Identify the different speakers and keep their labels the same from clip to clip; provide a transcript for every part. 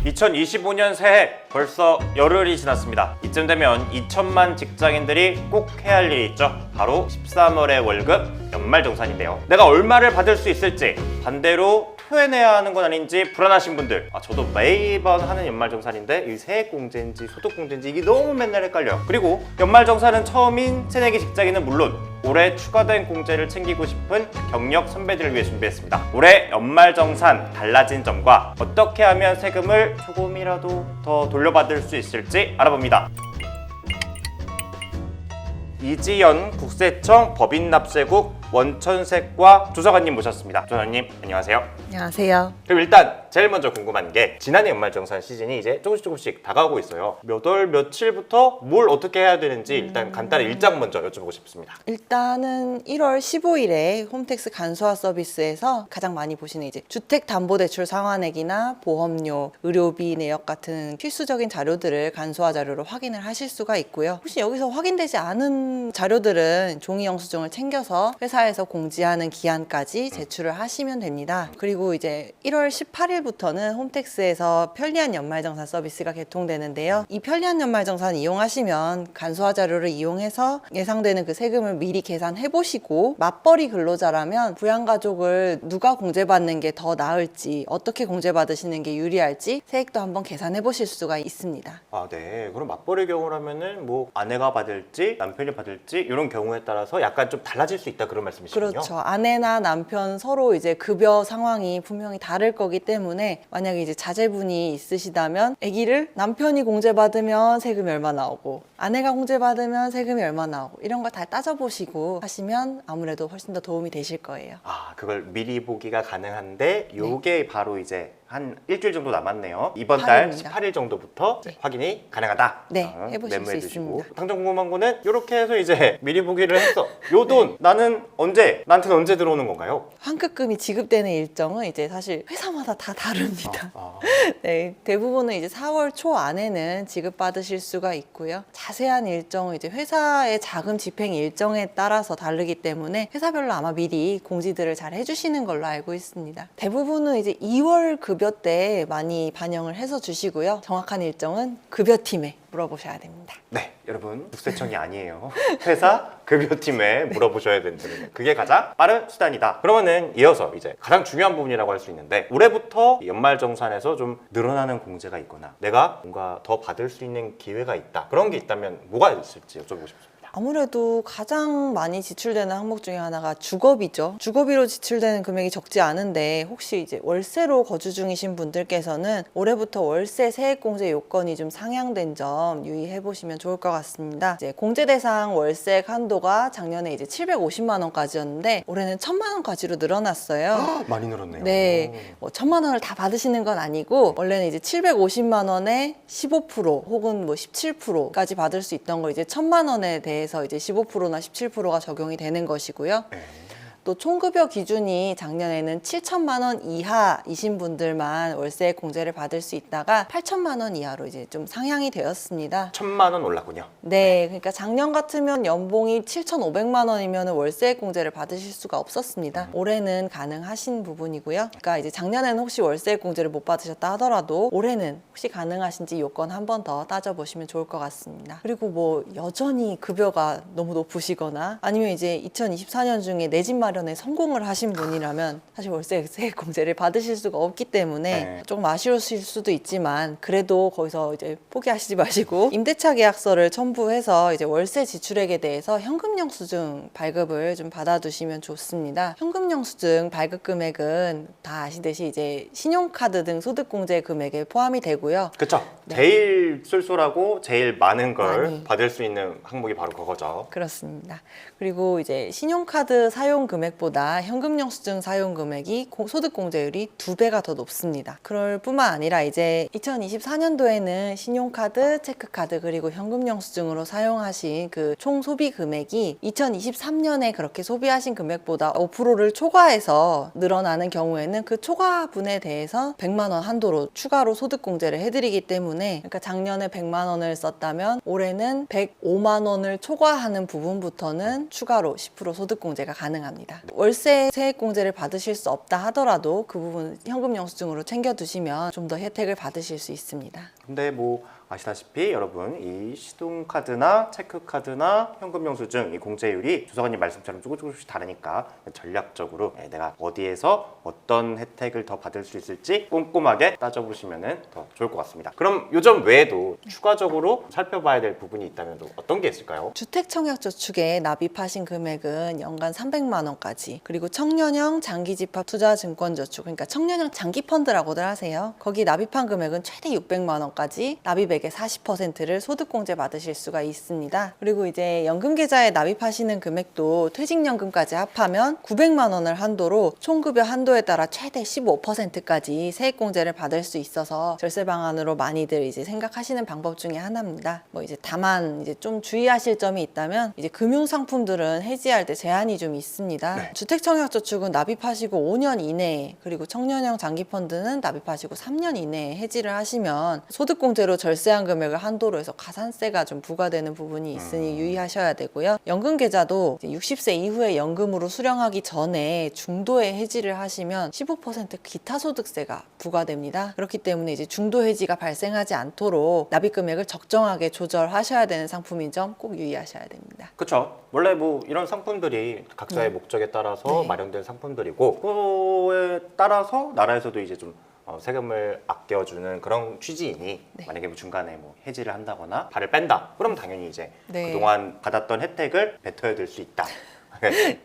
Speaker 1: 2025년 새해 벌써 열흘이 지났습니다. 이쯤 되면 2천만 직장인들이 꼭 해야 할 일이 있죠. 바로 13월의 월급 연말정산인데요. 내가 얼마를 받을 수 있을지, 반대로 토해내야 하는 건 아닌지 불안하신 분들, 저도 매번 하는 연말정산인데 이 세액공제인지 소득공제인지 이게 너무 맨날 헷갈려요. 그리고 연말정산은 처음인 새내기 직장인은 물론 올해 추가된 공제를 챙기고 싶은 경력 선배들을 위해 준비했습니다. 올해 연말정산 달라진 점과 어떻게 하면 세금을 조금이라도 더 돌려받을 수 있을지 알아봅니다. 이지연 국세청 법인납세국 원천세과 조사관님 모셨습니다. 조사관님 안녕하세요.
Speaker 2: 안녕하세요.
Speaker 1: 그럼 일단 제일 먼저 궁금한 게 지난해 연말정산 시즌이 이제 조금씩 다가오고 있어요. 몇 월 며칠부터 뭘 어떻게 해야 되는지 일단 간단히 일정 먼저 여쭤보고 싶습니다.
Speaker 2: 일단은 1월 15일에 홈택스 간소화 서비스에서 가장 많이 보시는 이제 주택담보대출 상환액이나 보험료, 의료비 내역 같은 필수적인 자료들을 간소화 자료로 확인을 하실 수가 있고요. 혹시 여기서 확인되지 않은 자료들은 종이 영수증을 챙겨서 회사에서 공지하는 기한까지 제출을 하시면 됩니다. 그리고 이제 1월 18일부터는 홈택스에서 편리한 연말정산 서비스가 개통되는데요. 이 편리한 연말정산 이용하시면 간소화 자료를 이용해서 예상되는 그 세금을 미리 계산해 보시고 맞벌이 근로자라면 부양가족을 누가 공제받는 게 더 나을지, 어떻게 공제받으시는 게 유리할지 세액도 한번 계산해 보실 수가 있습니다.
Speaker 1: 네. 그럼 맞벌이 경우라면은 뭐 아내가 받을지 남편이 받을지 이런 경우에 따라서 약간 좀 달라질 수 있다 그런 말씀이시군요.
Speaker 2: 그렇죠. 아내나 남편 서로 이제 급여 상황이 분명히 다를 거기 때문에 만약에 이제 자제분이 있으시다면 아기를 남편이 공제받으면 세금이 얼마 나오고 아내가 공제받으면 세금이 얼마 나오고 이런 거 다 따져보시고 하시면 아무래도 훨씬 더 도움이 되실 거예요.
Speaker 1: 그걸 미리 보기가 가능한데 요게 바로 이제 한 일주일 정도 남았네요. 이번 달 18일 정도부터 확인이 가능하다.
Speaker 2: 네, 해보실 수
Speaker 1: 두시고.
Speaker 2: 있습니다.
Speaker 1: 당장 궁금한 거는 이렇게 해서 이제 미리 보기를 했어. 요 돈 나는 나한테는 언제 들어오는 건가요?
Speaker 2: 환급금이 지급되는 일정은 이제 사실 회사마다 다 다릅니다. 네, 대부분은 이제 4월 초 안에는 지급받으실 수가 있고요. 자세한 일정은 이제 회사의 자금 집행 일정에 따라서 다르기 때문에 회사별로 아마 미리 공지들을 잘 해주시는 걸로 알고 있습니다. 대부분은 이제 2월 급여 때 많이 반영을 해서 주시고요. 정확한 일정은 급여팀에 물어보셔야 됩니다.
Speaker 1: 네, 여러분 국세청이 아니에요. 회사 급여팀에 물어보셔야 된다는 그게 가장 빠른 수단이다. 그러면은 이어서 이제 가장 중요한 부분이라고 할 수 있는데 올해부터 연말정산에서 좀 늘어나는 공제가 있거나 내가 뭔가 더 받을 수 있는 기회가 있다. 그런 게 있다면 뭐가 있을지 여쭤보고 싶습니다.
Speaker 2: 아무래도 가장 많이 지출되는 항목 중에 하나가 주거비죠. 주거비로 지출되는 금액이 적지 않은데 혹시 이제 월세로 거주 중이신 분들께서는 올해부터 월세 세액공제 요건이 좀 상향된 점 유의해 보시면 좋을 것 같습니다. 이제 공제 대상 월세 한도가 작년에 이제 750만 원까지였는데 올해는 1000만 원까지로 늘어났어요.
Speaker 1: 많이 늘었네요.
Speaker 2: 네, 뭐 1000만 원을 다 받으시는 건 아니고 원래는 이제 750만 원에 15% 혹은 뭐 17%까지 받을 수 있던 걸 이제 1000만 원에 대해서 이제 15%나 17%가 적용이 되는 것이고요. 또 총급여 기준이 작년에는 7천만 원 이하이신 분들만 월세 공제를 받을 수 있다가 8천만 원 이하로 이제 좀 상향이 되었습니다.
Speaker 1: 1000만 원 올랐군요.
Speaker 2: 네, 그러니까 작년 같으면 연봉이 7,500만 원이면 월세 공제를 받으실 수가 없었습니다. 올해는 가능하신 부분이고요. 그러니까 이제 작년에는 혹시 월세 공제를 못 받으셨다 하더라도 올해는 혹시 가능하신지 요건 한 번 더 따져보시면 좋을 것 같습니다. 그리고 뭐 여전히 급여가 너무 높으시거나 아니면 이제 2024년 중에 내 집 마련에 성공을 하신 분이라면 사실 월세 세액 공제를 받으실 수가 없기 때문에 조금 아쉬우실 수도 있지만 그래도 거기서 이제 포기하시지 마시고 임대차 계약서를 첨부해서 이제 월세 지출액에 대해서 현금 영수증 발급을 좀 받아두시면 좋습니다. 현금 영수증 발급 금액은 다 아시듯이 이제 신용카드 등 소득공제 금액에 포함이 되고요.
Speaker 1: 그렇죠.
Speaker 2: 네.
Speaker 1: 제일 쏠쏠하고 제일 많은 걸 받을 수 있는 항목이 바로 그거죠.
Speaker 2: 그렇습니다. 그리고 이제 신용카드 사용 금액보다 현금 영수증 사용 금액이 소득 공제율이 2배가 더 높습니다. 그럴 뿐만 아니라 이제 2024년도에는 신용카드, 체크카드 그리고 현금 영수증으로 사용하신 그 총 소비 금액이 2023년에 그렇게 소비하신 금액보다 5%를 초과해서 늘어나는 경우에는 그 초과분에 대해서 100만 원 한도로 추가로 소득 공제를 해드리기 때문에 그러니까 작년에 100만 원을 썼다면 올해는 105만 원을 초과하는 부분부터는 추가로 10% 소득 공제가 가능합니다. 있습니다. 월세 세액공제를 받으실 수 없다 하더라도 그 부분 현금 영수증으로 챙겨두시면 좀 더 혜택을 받으실 수 있습니다.
Speaker 1: 근데 뭐 아시다시피 여러분 이 신용카드나 체크카드나 현금영수증 이 공제율이 조사관님 말씀처럼 조금씩 다르니까 전략적으로 내가 어디에서 어떤 혜택을 더 받을 수 있을지 꼼꼼하게 따져보시면 더 좋을 것 같습니다. 그럼 요점 외에도 추가적으로 살펴봐야 될 부분이 있다면 또 어떤 게 있을까요?
Speaker 2: 주택청약저축에 납입하신 금액은 연간 300만 원까지, 그리고 청년형 장기집합투자증권저축, 그러니까 청년형 장기펀드라고들 하세요. 거기 납입한 금액은 최대 600만 원까지 납입액의 40%를 소득공제 받으실 수가 있습니다. 그리고 이제 연금계좌에 납입하시는 금액도 퇴직연금까지 합하면 900만 원을 한도로 총급여 한도에 따라 최대 15%까지 세액공제를 받을 수 있어서 절세 방안으로 많이들 이제 생각하시는 방법 중에 하나입니다. 뭐 이제 다만 이제 좀 주의하실 점이 있다면 이제 금융상품들은 해지할 때 제한이 좀 있습니다.
Speaker 1: 네.
Speaker 2: 주택청약저축은 납입하시고 5년 이내에, 그리고 청년형 장기펀드는 납입하시고 3년 이내에 해지를 하시면 소득공제로 절세한 금액을 한도로 해서 가산세가 좀 부과되는 부분이 있으니 유의하셔야 되고요. 연금계좌도 60세 이후에 연금으로 수령하기 전에 중도에 해지를 하시면 15% 기타 소득세가 부과됩니다. 그렇기 때문에 이제 중도 해지가 발생하지 않도록 납입 금액을 적정하게 조절하셔야 되는 상품인 점 꼭 유의하셔야 됩니다.
Speaker 1: 그렇죠. 원래 뭐 이런 상품들이 각자의 목적에 따라서
Speaker 2: 네.
Speaker 1: 마련된 상품들이고 그거에 따라서 나라에서도 이제 좀 세금을 아껴주는 그런 취지이니
Speaker 2: 네.
Speaker 1: 만약에 뭐 중간에 뭐 해지를 한다거나 발을 뺀다 그럼 당연히 이제
Speaker 2: 네.
Speaker 1: 그동안 받았던 혜택을 뱉어야 될 수 있다.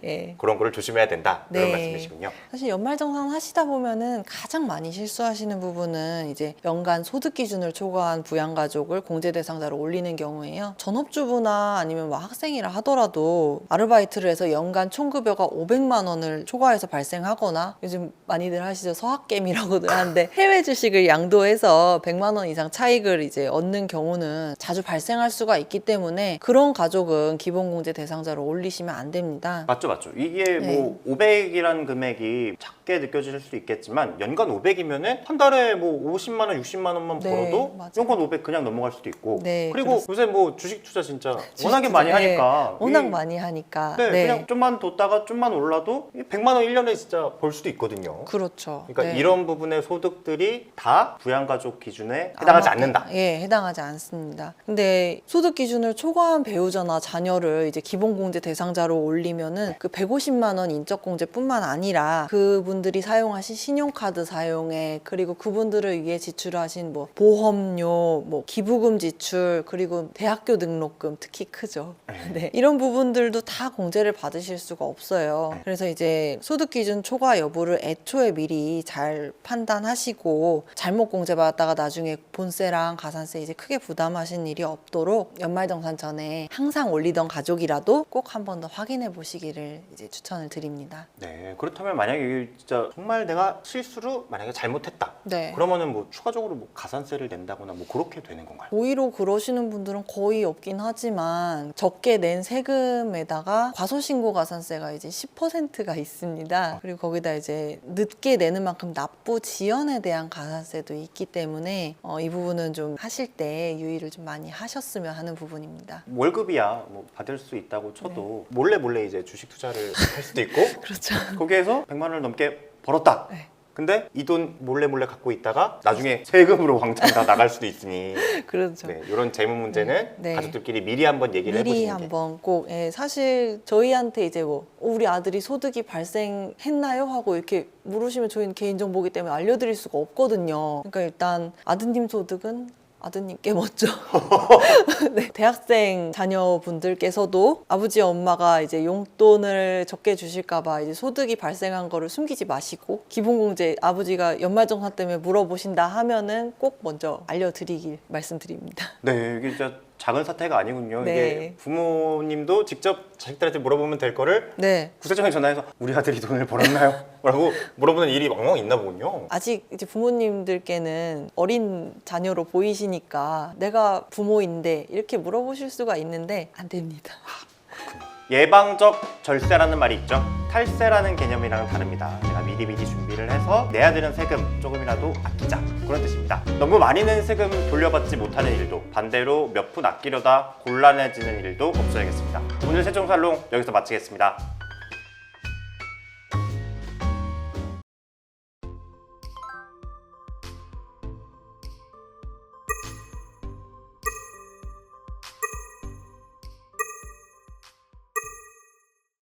Speaker 2: 예.
Speaker 1: 그런 거를 조심해야 된다. 그런
Speaker 2: 네.
Speaker 1: 말씀이시군요.
Speaker 2: 사실 연말정산 하시다 보면은 가장 많이 실수하시는 부분은 이제 연간 소득 기준을 초과한 부양가족을 공제 대상자로 올리는 경우에요. 전업주부나 아니면 뭐 학생이라 하더라도 아르바이트를 해서 연간 총급여가 500만 원을 초과해서 발생하거나, 요즘 많이들 하시죠, 서학개미라고들 하는데 해외 주식을 양도해서 100만 원 이상 차익을 이제 얻는 경우는 자주 발생할 수가 있기 때문에 그런 가족은 기본공제 대상자로 올리시면 안 됩니다.
Speaker 1: 맞죠. 이게 뭐 500이라는 금액이 작게 느껴질 수 있겠지만 연간 500이면은 한 달에 뭐 50만 원, 60만 원만
Speaker 2: 네,
Speaker 1: 벌어도
Speaker 2: 맞아요.
Speaker 1: 연간 500 그냥 넘어갈 수도 있고.
Speaker 2: 네,
Speaker 1: 그리고 요새 뭐 주식 투자 진짜 워낙에 많이
Speaker 2: 네,
Speaker 1: 하니까
Speaker 2: 워낙 많이 하니까.
Speaker 1: 네,
Speaker 2: 네.
Speaker 1: 그냥 좀만 뒀다가 좀만 올라도 100만 원 1년에 진짜 벌 수도 있거든요.
Speaker 2: 그렇죠.
Speaker 1: 그러니까
Speaker 2: 네.
Speaker 1: 이런 부분의 소득들이 다 부양가족 기준에 해당하지 않는다.
Speaker 2: 예, 해당하지 않습니다. 근데 소득 기준을 초과한 배우자나 자녀를 이제 기본공제 대상자로 올리면은 그 150만 원 인적공제뿐만 아니라 그분들이 사용하신 신용카드 사용액, 그리고 그분들을 위해 지출하신 뭐 보험료, 뭐 기부금 지출, 그리고 대학교 등록금 특히 크죠. 네, 이런 부분들도 다 공제를 받으실 수가 없어요. 그래서 이제 소득 기준 초과 여부를 애초에 미리 잘 판단하시고 잘못 공제받았다가 나중에 본세랑 가산세 이제 크게 부담하신 일이 없도록 연말정산 전에 항상 올리던 가족이라도 꼭 한 번 더 확인해 보시기를 이제 추천을 드립니다.
Speaker 1: 네, 그렇다면 만약에 이게 진짜 정말 내가 실수로 만약에 잘못했다.
Speaker 2: 네.
Speaker 1: 그러면은 뭐 추가적으로 뭐 가산세를 낸다거나 뭐 그렇게 되는 건가요?
Speaker 2: 고의로 그러시는 분들은 거의 없긴 하지만 적게 낸 세금에다가 과소신고 가산세가 이제 10%가 있습니다. 그리고 거기다 이제 늦게 내는 만큼 납부 지연에 대한 가산세도 있기 때문에 이 부분은 좀 하실 때 유의를 좀 많이 하셨으면 하는 부분입니다.
Speaker 1: 월급이야 뭐 받을 수 있다고 쳐도 몰래 이제 주식 투자를 할 수도 있고
Speaker 2: 그렇죠.
Speaker 1: 거기에서 100만 원을 넘게 벌었다.
Speaker 2: 네.
Speaker 1: 근데 이 돈 몰래 갖고 있다가 나중에 세금으로 왕창 다 나갈 수도 있으니
Speaker 2: 그렇죠.
Speaker 1: 네, 이런 재무 문제는
Speaker 2: 네.
Speaker 1: 가족들끼리 미리 한번 얘기를
Speaker 2: 미리
Speaker 1: 해보시는 게
Speaker 2: 한번 꼭, 예, 사실 저희한테 이제 뭐 우리 아들이 소득이 발생했나요? 하고 이렇게 물으시면 저희는 개인정보기 때문에 알려드릴 수가 없거든요. 그러니까 일단 아드님 소득은 아드님께 먼저 네, 대학생 자녀분들께서도 아버지 엄마가 이제 용돈을 적게 주실까봐 이제 소득이 발생한 거를 숨기지 마시고 기본공제 아버지가 연말정산 때문에 물어보신다 하면은 꼭 먼저 알려드리길 말씀드립니다.
Speaker 1: 네, 이게 진짜 작은 사태가 아니군요.
Speaker 2: 네.
Speaker 1: 이게 부모님도 직접 자식들한테 물어보면 될 거를
Speaker 2: 네.
Speaker 1: 구세청에 전화해서 우리 아들이 돈을 벌었나요? 라고 물어보는 일이 엉엉 있나 보군요.
Speaker 2: 아직 이제 부모님들께는 어린 자녀로 보이시니까 내가 부모인데 이렇게 물어보실 수가 있는데 안 됩니다.
Speaker 1: 예방적 절세라는 말이 있죠. 탈세라는 개념이랑은 다릅니다. 내가 미리 준비를 해서 내야 되는 세금 조금이라도 아끼자, 그런 뜻입니다. 너무 많이 낸 세금 돌려받지 못하는 일도, 반대로 몇 푼 아끼려다 곤란해지는 일도 없어야겠습니다. 오늘 세종살롱 여기서 마치겠습니다.